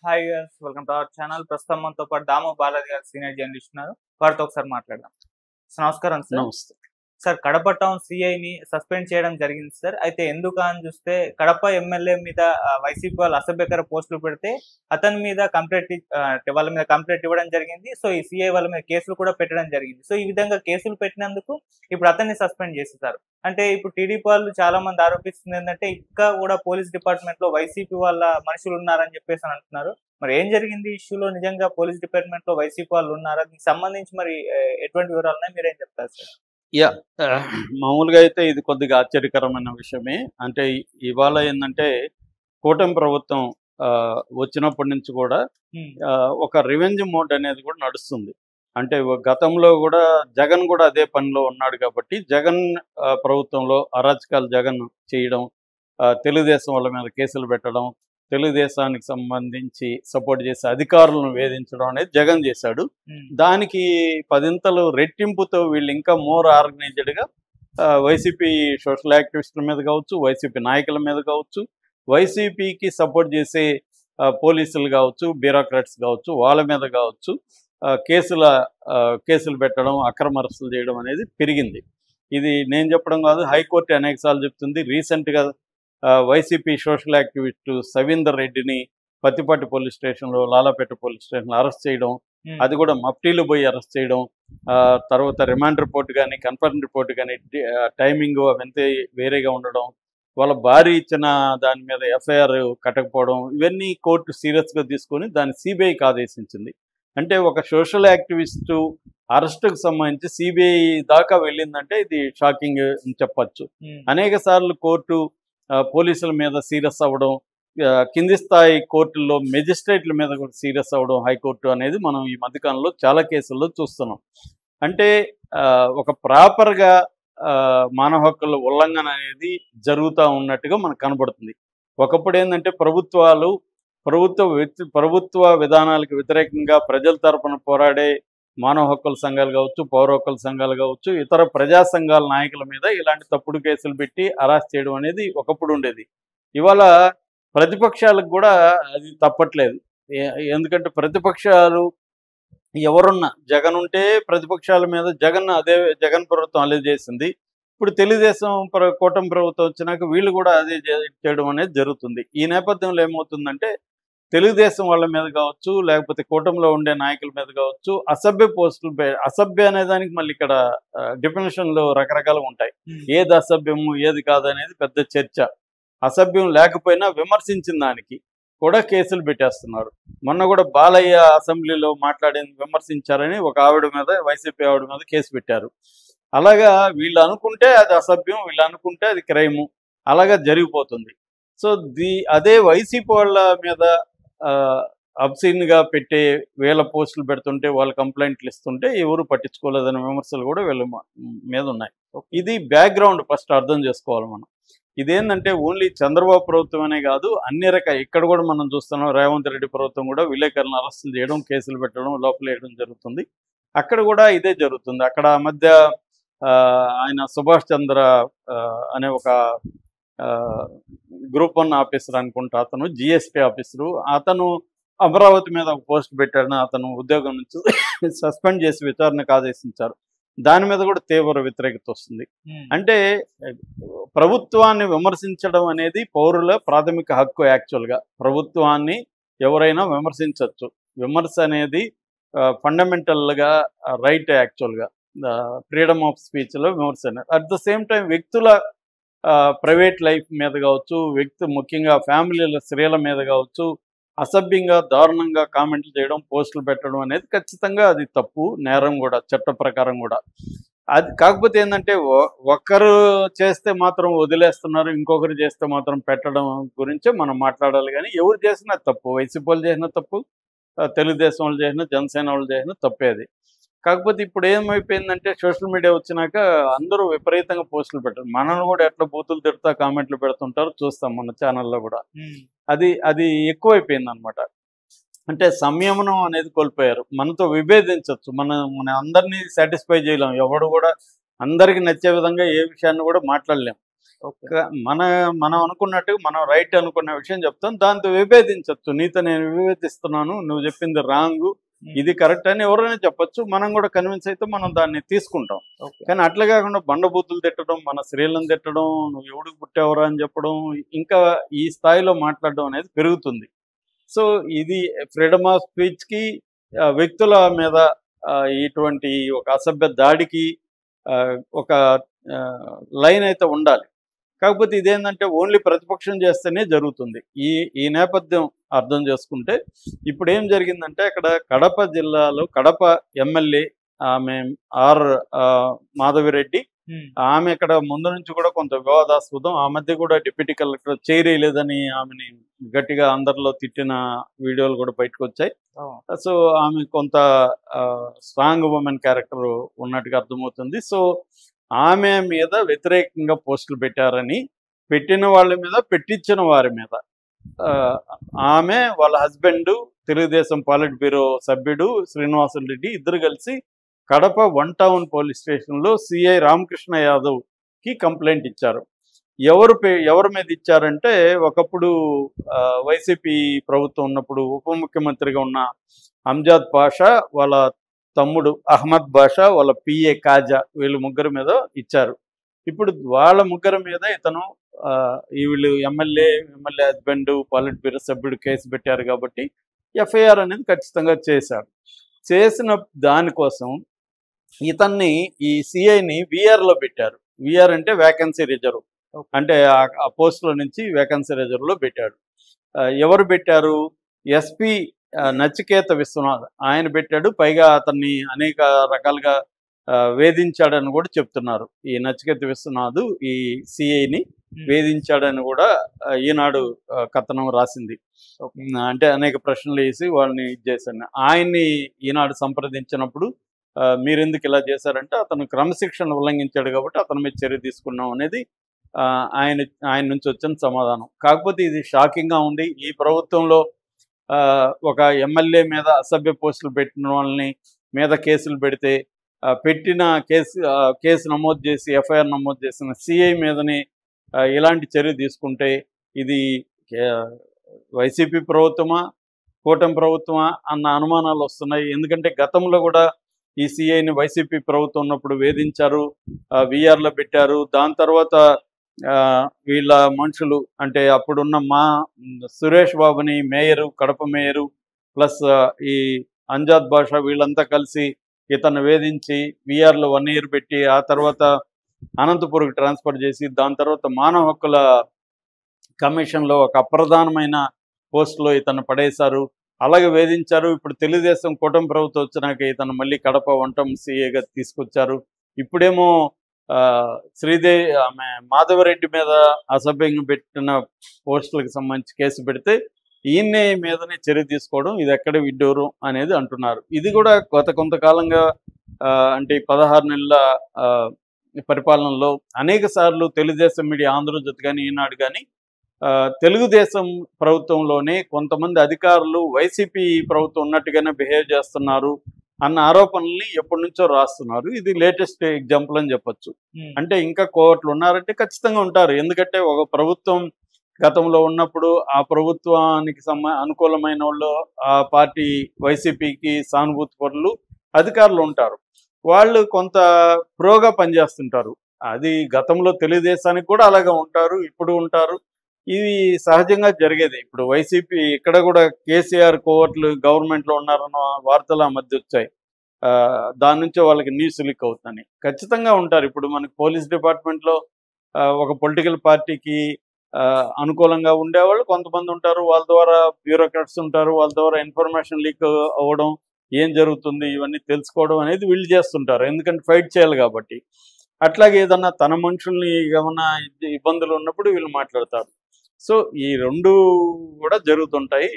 Hi viewers, welcome to our channel. ప్రస్తుతం మనతో పాటు దాము బాలాజీ గారు సీనియర్ జర్నలిస్ట్ ఉన్నారు. వారితో ఒకసారి మాట్లాడదాం. నమస్కారం సార్. నమస్తే. సార్, కడప టౌన్ సిఐని సస్పెండ్ చేయడం జరిగింది సార్. అయితే ఎందుకు అని చూస్తే కడప ఎమ్మెల్యే మీద వైసీపీ వాళ్ళు అసభ్యకర పోస్టులు పెడితే అతని మీద వాళ్ళ మీద కంప్లైంట్ ఇవ్వడం జరిగింది. సో ఈ సిఐ వాళ్ళ మీద కేసులు కూడా పెట్టడం జరిగింది. సో ఈ విధంగా కేసులు పెట్టినందుకు ఇప్పుడు అతన్ని సస్పెండ్ చేసేసారు. అంటే ఇప్పుడు టీడీపీ వాళ్ళు చాలా మంది ఆరోపిస్తుంది ఏంటంటే ఇంకా కూడా పోలీస్ డిపార్ట్మెంట్ లో వైసీపీ వాళ్ళ మనుషులు ఉన్నారని చెప్పేసి అని అంటున్నారు. మరి ఏం జరిగింది ఇష్యూలో? నిజంగా పోలీస్ డిపార్ట్మెంట్ లో వైసీపీ వాళ్ళు ఉన్నారా? దీనికి సంబంధించి మరి ఎటువంటి వివరాలు ఉన్నాయి, మీరేం చెప్తారు సార్? యా మామూలుగా అయితే ఇది కొద్దిగా ఆశ్చర్యకరమైన విషయమే. అంటే ఇవాళ ఏంటంటే కూటమి ప్రభుత్వం వచ్చినప్పటి నుంచి కూడా ఒక రివెంజ్ మోడ్ అనేది కూడా నడుస్తుంది. అంటే గతంలో కూడా జగన్ కూడా అదే పనిలో ఉన్నాడు కాబట్టి జగన్ ప్రభుత్వంలో అరాచకాలు జగన్ చేయడం, తెలుగుదేశం వాళ్ళ మీద కేసులు పెట్టడం, తెలుగుదేశానికి సంబంధించి సపోర్ట్ చేసే అధికారులను వేధించడం అనేది జగన్ చేశాడు. దానికి పదింతలు రెట్టింపుతో వీళ్ళు ఇంకా మోర్ ఆర్గనైజ్డ్గా వైసీపీ సోషల్ యాక్టివిస్టుల మీద కావచ్చు, వైసీపీ నాయకుల మీద కావచ్చు, వైసీపీకి సపోర్ట్ చేసే పోలీసులు కావచ్చు, బ్యూరోక్రాట్స్ కావచ్చు, వాళ్ళ మీద కావచ్చు కేసులు పెట్టడం, అక్రమ అరెస్టులు చేయడం అనేది పెరిగింది. ఇది నేను చెప్పడం కాదు, హైకోర్టు అనేకసార్లు చెప్తుంది. రీసెంట్గా వైసీపీ సోషల్ యాక్టివిస్ట్ సవీందర్ రెడ్డిని పత్తిపాటి పోలీస్ స్టేషన్లో, లాలాపేట పోలీస్ స్టేషన్లో అరెస్ట్ చేయడం, అది కూడా మఫ్టీలు పోయి అరెస్ట్ చేయడం, తర్వాత రిమాండ్ రిపోర్ట్ కానీ కన్ఫర్మ్ రిపోర్ట్ కానీ టైమింగ్ అవంతే వేరేగా ఉండడం, వాళ్ళ భార్య ఇచ్చిన దాని మీద ఎఫ్ఐఆర్ కట్టకపోవడం, ఇవన్నీ కోర్టు సీరియస్గా తీసుకొని దాన్ని సిబిఐకి ఆదేశించింది. అంటే ఒక సోషల్ యాక్టివిస్టు అరెస్టుకు సంబంధించి సిబిఐ దాకా వెళ్ళిందంటే ఇది షాకింగ్ అని చెప్పచ్చు. అనేక సార్లు కోర్టు పోలీసుల మీద సీరియస్ అవ్వడం, కింది స్థాయి కోర్టుల్లో మెజిస్ట్రేట్ల మీద కూడా సీరియస్ అవ్వడం హైకోర్టు అనేది మనం ఈ మధ్యకాలంలో చాలా కేసుల్లో చూస్తున్నాం. అంటే ఒక ప్రాపర్గా మానవ హక్కుల ఉల్లంఘన అనేది జరుగుతూ ఉన్నట్టుగా మనకు కనబడుతుంది. ఒకప్పుడు ఏంటంటే ప్రభుత్వ విధానాలకు వ్యతిరేకంగా ప్రజల తరపున పోరాడే మానవ హక్కుల సంఘాలు కావచ్చు, పౌర హక్కుల సంఘాలు కావచ్చు, ఇతర ప్రజా సంఘాల నాయకుల మీద ఇలాంటి తప్పుడు కేసులు పెట్టి అరెస్ట్ చేయడం అనేది ఒకప్పుడు ఉండేది. ఇవాళ ప్రతిపక్షాలకు కూడా అది తప్పట్లేదు. ఎందుకంటే ప్రతిపక్షాలు ఎవరున్నా, జగన్ ఉంటే ప్రతిపక్షాల మీద జగన్ ప్రభుత్వం అదే చేసింది. ఇప్పుడు తెలుగుదేశం కూటమి ప్రభుత్వం వచ్చినాక వీళ్ళు కూడా అదే చేయడం అనేది జరుగుతుంది. ఈ నేపథ్యంలో ఏమవుతుందంటే తెలుగుదేశం వాళ్ళ మీద కావచ్చు, లేకపోతే కూటమిలో ఉండే నాయకుల మీద కావచ్చు, అసభ్య అనే దానికి మళ్ళీ ఇక్కడ డెఫినేషన్లు రకరకాలు ఉంటాయి. ఏది అసభ్యము ఏది కాదనేది పెద్ద చర్చ. అసభ్యం లేకపోయినా విమర్శించిన దానికి కూడా కేసులు పెట్టేస్తున్నారు. మొన్న కూడా బాలయ్య అసెంబ్లీలో మాట్లాడింది విమర్శించారని ఒక వైసీపీ ఆవిడ మీద కేసు పెట్టారు. అలాగా వీళ్ళు అనుకుంటే అది అసభ్యం, వీళ్ళు అనుకుంటే అది క్రైము, అలాగా జరిగిపోతుంది. సో అదే వైసీపీ వాళ్ళ మీద అబ్సీన్గా పెట్టే వేల పోస్టులు పెడుతుంటే, వాళ్ళు కంప్లైంట్లు ఇస్తుంటే ఎవరు పట్టించుకోలేదనే విమర్శలు కూడా వీళ్ళ మీద ఉన్నాయి. ఇది బ్యాక్గ్రౌండ్ ఫస్ట్ అర్థం చేసుకోవాలి మనం. ఇదేంటంటే ఓన్లీ చంద్రబాబు ప్రభుత్వం అనే కాదు, అన్ని ఇక్కడ కూడా మనం చూస్తున్నాం. రేవంత్ రెడ్డి ప్రభుత్వం కూడా విలేకరులను అరెస్టులు చేయడం, కేసులు పెట్టడం, లోపలేయడం జరుగుతుంది. అక్కడ కూడా ఇదే జరుగుతుంది. అక్కడ మధ్య ఆయన సుభాష్ చంద్ర అనే ఒక గ్రూప్ 1 ఆఫీసర్ అనుకుంటా, అతను జిఎస్టీ ఆఫీసరు, అతను అమరావతి మీద ఒక పోస్ట్ పెట్టాడని అతను ఉద్యోగం నుంచి సస్పెండ్ చేసి విచారణకు ఆదేశించారు. దాని మీద కూడా తీవ్ర వ్యతిరేకత వస్తుంది. అంటే ప్రభుత్వాన్ని విమర్శించడం అనేది పౌరుల ప్రాథమిక హక్కు. యాక్చువల్గా ప్రభుత్వాన్ని ఎవరైనా విమర్శించవచ్చు. విమర్శ అనేది ఫండమెంటల్గా రైట్. యాక్చువల్గా ఫ్రీడమ్ ఆఫ్ స్పీచ్లో విమర్శ అనేది. అట్ ద సేమ్ టైం వ్యక్తుల ప్రైవేట్ లైఫ్ మీద కావచ్చు, ముఖ్యంగా ఫ్యామిలీల స్త్రీల మీద కావచ్చు, అసభ్యంగా దారుణంగా కామెంట్లు చేయడం, పోస్టులు పెట్టడం అనేది ఖచ్చితంగా అది తప్పు, నేరం కూడా, చట్ట ప్రకారం కూడా. అది కాకపోతే ఏంటంటే ఒకరు చేస్తే మాత్రం వదిలేస్తున్నారు, ఇంకొకరు చేస్తే మాత్రం పెట్టడం గురించే మనం మాట్లాడాలి. కానీ ఎవరు చేసినా తప్పు, వైసీపీ వాళ్ళు చేసినా తప్పు, తెలుగుదేశం వాళ్ళు చేసినా, జనసేన వాళ్ళు చేసినా తప్పే అది. కాకపోతే ఇప్పుడు ఏమైపోయిందంటే సోషల్ మీడియా వచ్చినాక అందరూ విపరీతంగా పోస్టులు పెట్టారు. మనల్ని కూడా ఎట్లా బూతులు తిడతా కామెంట్లు పెడుతుంటారు చూస్తాం మన ఛానల్లో కూడా. అది ఎక్కువైపోయింది అనమాట. అంటే సంయమనం అనేది కోల్పోయారు. మనతో విభేదించవచ్చు, మన అందరినీ సాటిస్ఫై చేయలేం. ఎవడు కూడా అందరికీ నచ్చే విధంగా ఏ విషయాన్ని కూడా మాట్లాడలేం. మనం అనుకున్నట్టు మనం రైట్ అనుకున్న విషయం చెప్తాం, దాంతో విభేదించవచ్చు. నీతో నేను విభేదిస్తున్నాను, నువ్వు చెప్పింది రాంగ్, ఇది కరెక్ట్ అని ఎవరైనా చెప్పొచ్చు. మనం కూడా కన్విన్స్ అయితే మనం దాన్ని తీసుకుంటాం. కానీ అట్లా కాకుండా బండబూతులు తిట్టడం, మన స్త్రీలను తిట్టడం, నువ్వు ఎవడికి పుట్టావరా అని చెప్పడం, ఇంకా ఈ స్థాయిలో మాట్లాడడం అనేది పెరుగుతుంది. సో ఇది ఫ్రీడమ్ ఆఫ్ స్పీచ్కి వ్యక్తుల మీద ఇటువంటి ఒక అసభ్య దాడికి ఒక లైన్ అయితే ఉండాలి. కాకపోతే ఇదేంటంటే ఓన్లీ ప్రతిపక్షం చేస్తేనే జరుగుతుంది. ఈ నేపథ్యం అర్థం చేసుకుంటే ఇప్పుడు ఏం జరిగిందంటే, అక్కడ కడప జిల్లాలో కడప ఎమ్మెల్యే ఆమె మాధవిరెడ్డి, ఆమె ఇక్కడ ముందు నుంచి కూడా కొంత వివాదాస్పదం. ఆ మధ్య కూడా డిప్యూటీ కలెక్టర్ చేరేయలేదని ఆమెని గట్టిగా అందరిలో తిట్టిన వీడియోలు కూడా బయటకు వచ్చాయి. సో ఆమె కొంత స్ట్రాంగ్ ఉమెన్ క్యారెక్టర్ ఉన్నట్టుగా అర్థమవుతుంది. సో ఆమె మీద వ్యతిరేకంగా పోస్టులు పెట్టారని, పెట్టిన వాళ్ళ మీద, పెట్టించిన వారి మీద, ఆమె వాళ్ళ హస్బెండ్ తెలుగుదేశం పాలిట్ బ్యూరో సభ్యుడు శ్రీనివాసులు రెడ్డి ఇద్దరు కలిసి కడప 1 టౌన్ పోలీస్ స్టేషన్లో సిఐ రామకృష్ణ యాదవ్కి కంప్లైంట్ ఇచ్చారు. ఎవరి మీద ఇచ్చారంటే, ఒకప్పుడు వైసీపీ ప్రభుత్వం ఉన్నప్పుడు ఉప ముఖ్యమంత్రిగా ఉన్న అంజాద్ బాషా, వాళ్ళ తమ్ముడు అహ్మద్ బాషా, వాళ్ళ పిఏ కాజా, వీళ్ళు ముగ్గురు మీద ఇచ్చారు. ఇప్పుడు వాళ్ళ ముగ్గురు మీద ఇతను వీళ్ళు ఎమ్మెల్యే హస్బెండ్ పాలిట్ బ్యూరో సభ్యుడు కేసు పెట్టారు కాబట్టి ఎఫ్ఐఆర్ అనేది ఖచ్చితంగా చేశారు. చేసిన దానికోసం ఇతన్ని, ఈ సిఐని విఆర్లో పెట్టారు. విఆర్ అంటే వేకెన్సీ రిజర్వ్, అంటే ఆ పోస్టులో నుంచి వేకెన్సీ రిజర్వ్లో పెట్టాడు. ఎవరు పెట్టారు? ఎస్పీ నచికేత విశ్వనాథ్ ఆయన పెట్టాడు. పైగా అతన్ని అనేక రకాలుగా వేధించాడని కూడా చెప్తున్నారు. ఈ నచికేత విశ్వనాథ్ ఈ సిఐని వేధించాడని కూడా ఈనాడు కథనం రాసింది. అంటే అనేక ప్రశ్నలు వేసి వాళ్ళని ఇది చేశాను. ఆయన్ని ఈనాడు సంప్రదించినప్పుడు మీరెందుకు ఇలా చేశారంటే, అతను క్రమశిక్షణ ఉల్లంఘించాడు కాబట్టి అతని మీద చర్య తీసుకున్నాం అనేది ఆయన నుంచి వచ్చిన సమాధానం. కాకపోతే ఇది షాకింగ్గా ఉంది. ఈ ప్రభుత్వంలో ఒక ఎమ్మెల్యే మీద అసభ్య పోస్టులు పెట్టిన వాళ్ళని మీద కేసులు పెడితే, పెట్టిన కేసు నమోదు చేసి ఎఫ్ఐఆర్ నమోదు చేసిన సిఐ మీదని ఇలాంటి చర్య తీసుకుంటే ఇది వైసీపీ ప్రభుత్వమా, కూటమి ప్రభుత్వమా అన్న అనుమానాలు వస్తున్నాయి. ఎందుకంటే గతంలో కూడా ఈ సిఐని వైసీపీ ప్రభుత్వం ఉన్నప్పుడు వేధించారు, విఆర్లో పెట్టారు. దాని తర్వాత వీళ్ళ మనుషులు, అంటే అప్పుడున్న సురేష్ బాబుని మేయరు, కడప మేయరు ప్లస్ ఈ అంజాద్ బాషా, వీళ్ళంతా కలిసి ఇతను వేధించి విఆర్లో 1 year పెట్టి, ఆ తర్వాత అనంతపూర్కి ట్రాన్స్ఫర్ చేసి, దాని తర్వాత మానవ హక్కుల కమిషన్లో ఒక అప్రధానమైన పోస్టులో ఇతను పడేశారు. అలాగే వేధించారు. ఇప్పుడు తెలుగుదేశం కూటమి ప్రభుత్వం వచ్చినాక ఇతను మళ్ళీ కడప 1 టౌన్ సిఐగా తీసుకొచ్చారు. ఇప్పుడేమో ఆమె మాధవరెడ్డి మీద అసభ్యంగా పెట్టిన పోస్టులకు సంబంధించి కేసు పెడితే ఈయన మీదనే చర్య తీసుకోవడం ఇది ఎక్కడ విడ్డూరం అనేది అంటున్నారు. ఇది కూడా కొంతకాలంగా అంటే 16 నెలల పరిపాలనలో అనేక సార్లు తెలుగుదేశం మీడియా, ఆంధ్రజ్యోతి కానీ ఈనాడు కానీ తెలుగుదేశం ప్రభుత్వంలోనే కొంతమంది అధికారులు వైసీపీ ప్రభుత్వం ఉన్నట్టుగానే బిహేవ్ చేస్తున్నారు అన్న ఆరోపణల్ని ఎప్పటి నుంచో రాస్తున్నారు. ఇది లేటెస్ట్ ఎగ్జాంపుల్ అని చెప్పొచ్చు. అంటే ఇంకా కోవట్లు ఉన్నారంటే ఖచ్చితంగా ఉంటారు. ఎందుకంటే ఒక ప్రభుత్వం గతంలో ఉన్నప్పుడు ఆ ప్రభుత్వానికి అనుకూలమైన వాళ్ళు, ఆ పార్టీ వైసీపీకి సానుభూతి పరులు అధికారులు ఉంటారు. వాళ్ళు కొంత ప్రోగా పనిచేస్తుంటారు. అది గతంలో తెలుగుదేశానికి కూడా అలాగే ఉంటారు, ఇప్పుడు ఉంటారు. ఇది సహజంగా జరిగేది. ఇప్పుడు వైసీపీ ఇక్కడ కూడా కేసీఆర్ కోవట్లు గవర్నమెంట్లో ఉన్నారన్న వార్తలు ఆ మధ్య వచ్చాయి. దాని నుంచే వాళ్ళకి న్యూస్ లీక్ అవుతుందని ఖచ్చితంగా ఉంటారు. ఇప్పుడు మనకి పోలీస్ డిపార్ట్మెంట్లో ఒక పొలిటికల్ పార్టీకి అనుకూలంగా ఉండేవాళ్ళు కొంతమంది ఉంటారు. వాళ్ళ ద్వారా బ్యూరోక్రాట్స్ ఉంటారు. వాళ్ళ ద్వారా ఇన్ఫర్మేషన్ లీక్ అవ్వడం, ఏం జరుగుతుంది ఇవన్నీ తెలుసుకోవడం అనేది వీళ్ళు చేస్తుంటారు. ఎందుకంటే ఫైట్ చేయాలి కాబట్టి. అట్లాగే ఏదన్నా తన మనుషుల్ని ఏమన్నా ఇబ్బందులు ఉన్నప్పుడు వీళ్ళు మాట్లాడతారు. సో ఈ 2 కూడా జరుగుతుంటాయి.